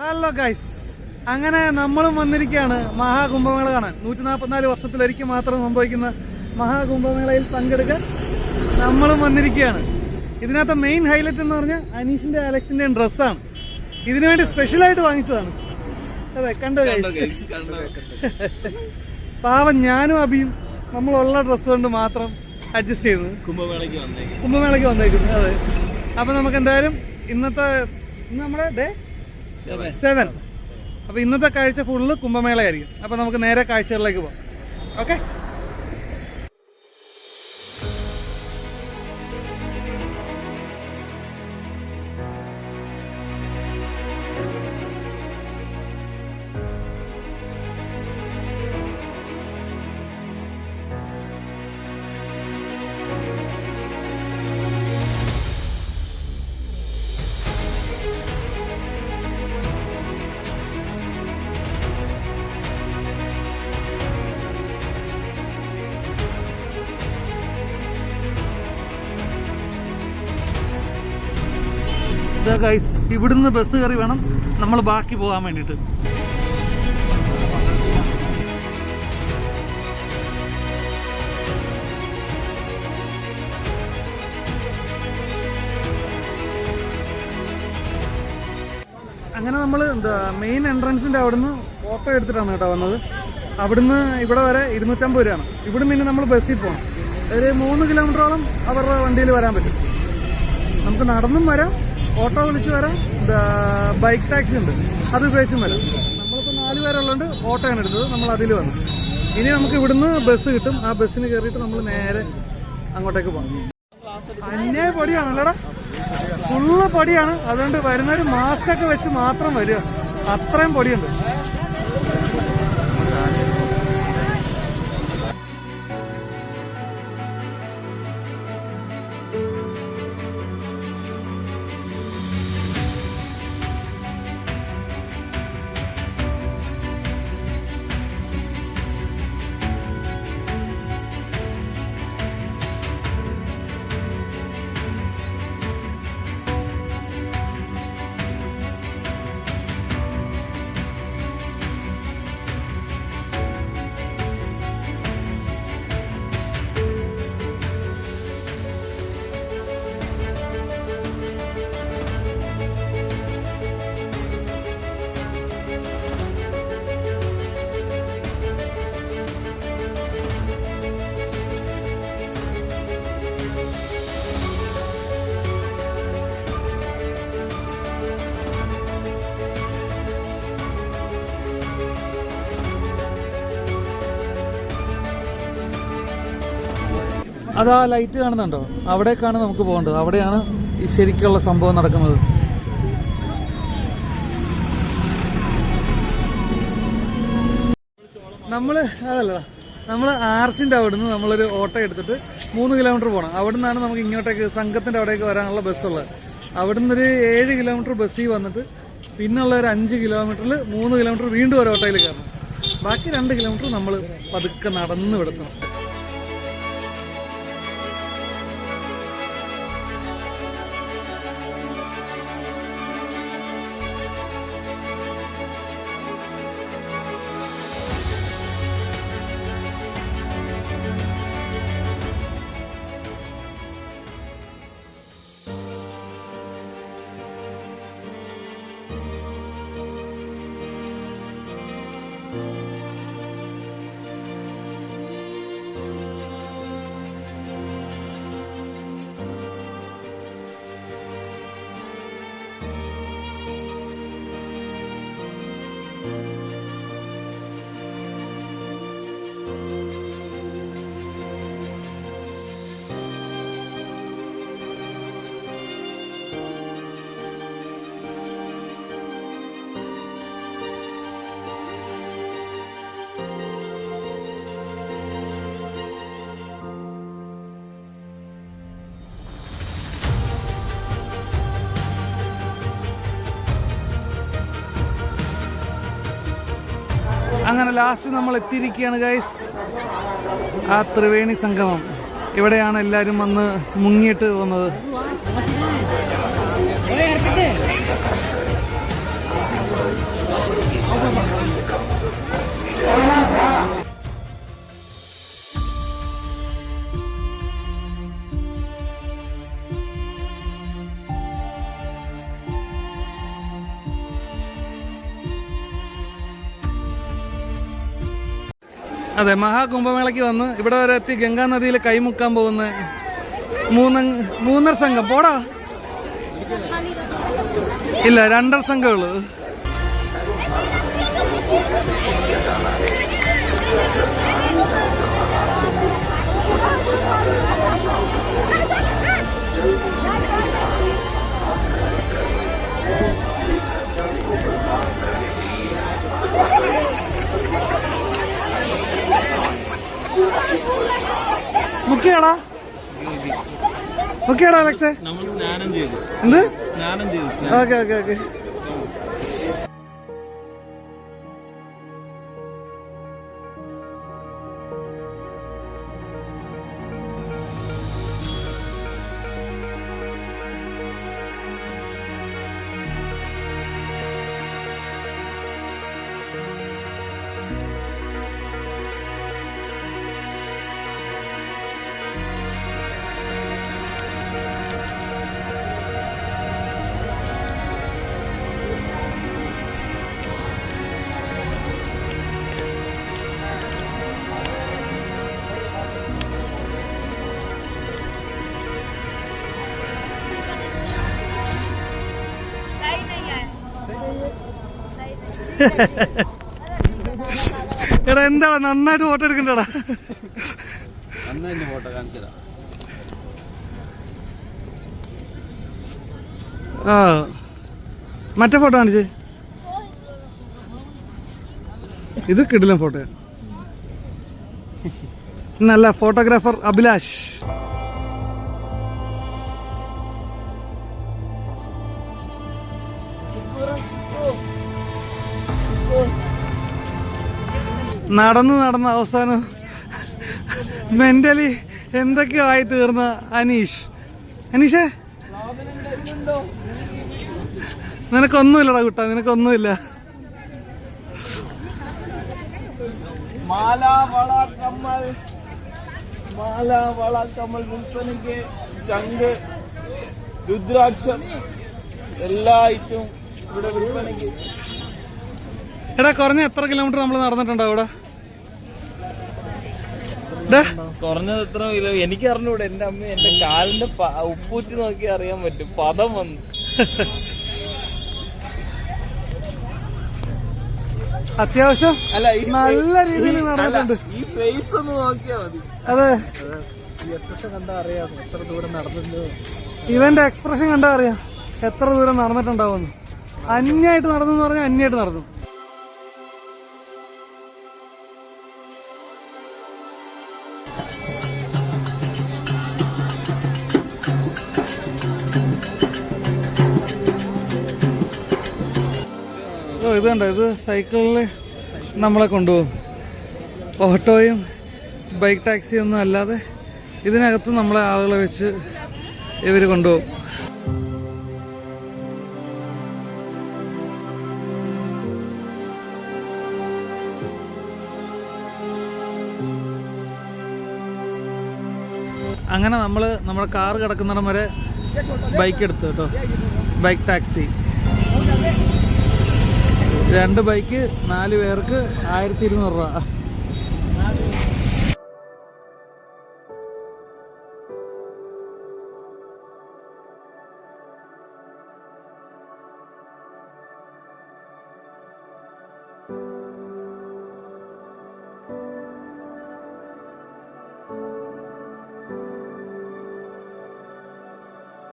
Hello guys, അങ്ങനെ നമ്മളും വന്നിരിക്കുകയാണ് മഹാകുംഭമേള കാണാൻ. 144 വർഷത്തിലൊരിക്കൽ മാത്രം സംഭവിക്കുന്ന മഹാകുംഭമേളയിൽ പങ്കെടുക്കാൻ നമ്മളും വന്നിരിക്കുകയാണ്. ഇതിനകത്ത് മെയിൻ ഹൈലൈറ്റ് എന്ന് പറഞ്ഞാൽ അനീഷിന്റെ അലക്സിന്റെയും ഡ്രസ്സാണ്. ഇതിനുവേണ്ടി സ്പെഷ്യലായിട്ട് വാങ്ങിച്ചതാണ്. അതെ, കണ്ടോ ഗൈസ്? പാവം ഞാനും അഭിയും നമ്മളുള്ള ഡ്രസ്സ് കൊണ്ട് മാത്രം അഡ്ജസ്റ്റ് ചെയ്യുന്നു. കുംഭമേളയ്ക്ക് വന്നേക്കുന്നു. അതെ, അപ്പൊ നമുക്ക് എന്തായാലും ഇന്ന് നമ്മുടെ ഡേ 7. അപ്പൊ ഇന്നത്തെ കാഴ്ച ഫുള്ള് കുംഭമേളയായിരിക്കും. അപ്പൊ നമുക്ക് നേരെ കാഴ്ചകളിലേക്ക് പോകാം. ഓക്കെ. ഗൈസ്, ഇവിടുന്ന് ബസ് കയറി വേണം നമ്മൾ ബാക്കി പോകാൻ വേണ്ടിയിട്ട്. അങ്ങനെ നമ്മൾ മെയിൻ എൻട്രൻസിന്റെ അവിടുന്ന് ഓട്ടോ എടുത്തിട്ടാണ് കേട്ടോ വന്നത്. അവിടുന്ന് ഇവിടെ വരെ 250 രൂപയാണ്. ഇവിടുന്ന് പിന്നെ നമ്മൾ ബസ്സിൽ പോകണം. ഒരു 3 കിലോമീറ്ററോളം അവരുടെ വണ്ടിയിൽ വരാൻ പറ്റും. നമുക്ക് നടന്നും വരാം, ഓട്ടോ വിളിച്ച് വരാം, ബൈക്ക് ടാക്സി ഉണ്ട്, അത് ഉപയോഗിച്ചും വരാം. നമ്മളിപ്പോൾ 4 പേരുള്ളതുകൊണ്ട് ഓട്ടോയാണ് എടുത്തത്. നമ്മൾ അതിൽ വന്നു. ഇനി നമുക്ക് ഇവിടുന്ന് ബസ് കിട്ടും. ആ ബസ്സിന് കയറിയിട്ട് നമ്മൾ നേരെ അങ്ങോട്ടേക്ക് പോകാം. അന്യായ പൊടിയാണ് അല്ലടാ, ഫുള്ള് പൊടിയാണ്. അതുകൊണ്ട് വരുന്നവർ മാസ്ക് ഒക്കെ വെച്ച് മാത്രം വരിക. അത്രയും പൊടിയുണ്ട്. അതാ ലൈറ്റ് കാണുന്നുണ്ടോ? അവിടേക്കാണ് നമുക്ക് പോകേണ്ടത്. അവിടെയാണ് ഈ ശരിക്കുള്ള സംഭവം നടക്കുന്നത്. നമ്മൾ ആർച്ചിന്റെ അവിടുന്ന് നമ്മളൊരു ഓട്ടോ എടുത്തിട്ട് 3 കിലോമീറ്റർ പോകണം. അവിടുന്നാണ് നമുക്ക് ഇങ്ങോട്ടേക്ക് സംഘത്തിന്റെ അവിടേക്ക് വരാനുള്ള ബസ്സുള്ളത്. അവിടുന്ന് ഒരു 7 കിലോമീറ്റർ ബസ്സിൽ വന്നിട്ട് പിന്നുള്ള ഒരു 5 കിലോമീറ്ററിൽ 3 കിലോമീറ്റർ വീണ്ടും ഒരു ഓട്ടോയിൽ കയറണം. ബാക്കി 2 കിലോമീറ്റർ നമ്മൾ പതുക്കെ നടന്ന് വിടത്തണം. അങ്ങനെ ലാസ്റ്റ് നമ്മൾ എത്തിയിരിക്കുകയാണ് ഗൈസ്. ആ ത്രിവേണി സംഗമം ഇവിടെയാണ് എല്ലാവരും വന്ന് മുങ്ങിയിട്ട് വന്നത്. അതെ, മഹാകുംഭമേളയ്ക്ക് വന്ന് ഇവിടെ വരെ എത്തി ഗംഗാ നദിയിൽ കൈമുക്കാൻ പോകുന്ന മൂന്നര സംഘം. പോടാ, ഇല്ല, 2.5 സംഘങ്ങള്. മുക്കിയാടാ അലക്സേ? നമ്മൾ സ്നാനം ചെയ്തു. എന്ത് സ്നാനം ചെയ്തു? Okay okay okay. എടാ എന്താടാ, നന്നായിട്ട് ഫോട്ടോ എടുക്കണ്ടടാ. ഫോട്ടോ കാണിച്ചതാ. ആ, മറ്റേ ഫോട്ടോ കാണിച്ചേ. ഇത് കിടിലൻ ഫോട്ടോ. നല്ല ഫോട്ടോഗ്രാഫർ അഭിലാഷ്. നടന്ന് അവസാനം മെന്റലി എന്തൊക്കെയോ ആയി തീർന്ന അനീഷേ, നിനക്കൊന്നുമില്ലടാ കുട്ടാ, നിനക്കൊന്നുമില്ല. മാല, വള, കമ്മൽ വിൽപ്പനയ്ക്ക്, ശംഖ്, രുദ്രാക്ഷം, എല്ലാ ഐറ്റവും ഇവിടെ വിൽപ്പനയ്ക്ക്. എടാ, കുറഞ്ഞ എത്ര കിലോമീറ്റർ നമ്മൾ നടന്നിട്ടുണ്ടോ ഇവിടെ? കുറഞ്ഞത് എത്ര കിലോ എനിക്ക് അറിഞ്ഞൂടെ. എന്റെ അമ്മ എന്റെ കാലിന്റെ ഉപ്പൂറ്റി നോക്കി അറിയാൻ പറ്റും. പദം വന്നു. അത്യാവശ്യം അല്ല, നല്ല രീതിയിൽ നടന്നിട്ടുണ്ട്. ഈ ഫേസ് ഒന്ന് നോക്കിയാ മതി. അതെ, ഈ എക്സ്പ്രഷൻ കണ്ടാ അറിയാം എത്ര ദൂരം നടന്നിട്ടുണ്ട്. ഇവന്റെ എക്സ്പ്രഷൻ കണ്ടാ അറിയാം എത്ര ദൂരം നടന്നിട്ടുണ്ടാവുമെന്ന്. അന്യായിട്ട് നടന്നു പറഞ്ഞാൽ അന്യായിട്ട് നടന്നു. ഇത് കണ്ടോ, ഇത് സൈക്കിളിൽ നമ്മളെ കൊണ്ടുപോകും. ഓട്ടോയും ബൈക്ക് ടാക്സിയും ഒന്നും അല്ലാതെ ഇതിനകത്ത് നമ്മളെ ആളുകളെ വെച്ച് ഇവർ കൊണ്ടുപോകും. അങ്ങനെ നമ്മുടെ കാർ കിടക്കുന്നിടം വരെ ബൈക്ക് എടുത്തു കേട്ടോ. ബൈക്ക് ടാക്സി 2 ബൈക്ക് 4 പേർക്ക് 1200 രൂപ.